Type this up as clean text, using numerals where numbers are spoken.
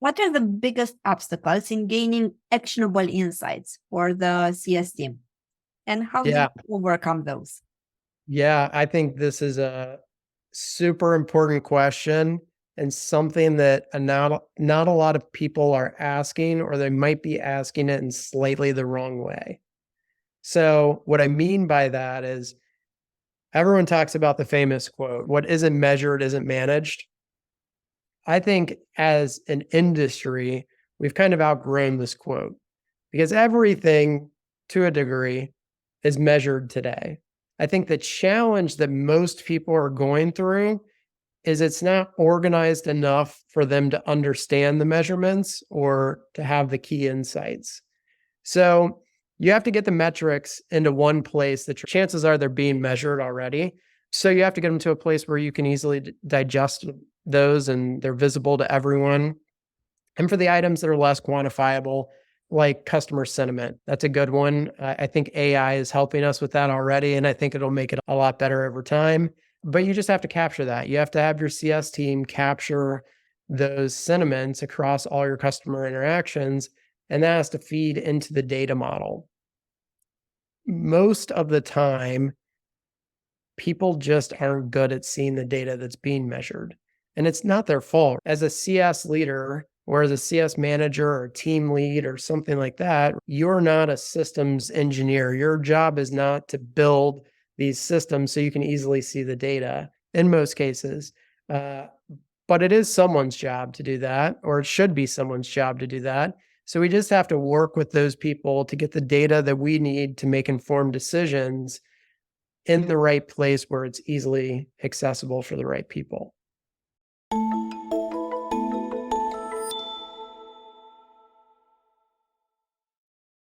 What are the biggest obstacles in gaining actionable insights for the CS team? And how do Yeah. you overcome those? Yeah. I think this is a super important question and something that not a lot of people are asking, or they might be asking it in slightly the wrong way. So what I mean by that is everyone talks about the famous quote, what isn't measured isn't managed. I think as an industry, we've kind of outgrown this quote because everything to a degree is measured today. I think the challenge that most people are going through is it's not organized enough for them to understand the measurements or to have the key insights. So you have to get the metrics into one place that chances are they're being measured already. So you have to get them to a place where you can easily digest those and they're visible to everyone. And for the items that are less quantifiable, like customer sentiment, that's a good one. I think AI is helping us with that already, and I think it'll make it a lot better over time. But you just have to capture that. You have to have your CS team capture those sentiments across all your customer interactions, and that has to feed into the data model. Most of the time, people just aren't good at seeing the data that's being measured. And it's not their fault. As a CS leader or as a CS manager or team lead or something like that, you're not a systems engineer. Your job is not to build these systems so you can easily see the data in most cases. But it is someone's job to do that, or it should be someone's job to do that. So we just have to work with those people to get the data that we need to make informed decisions in the right place where it's easily accessible for the right people.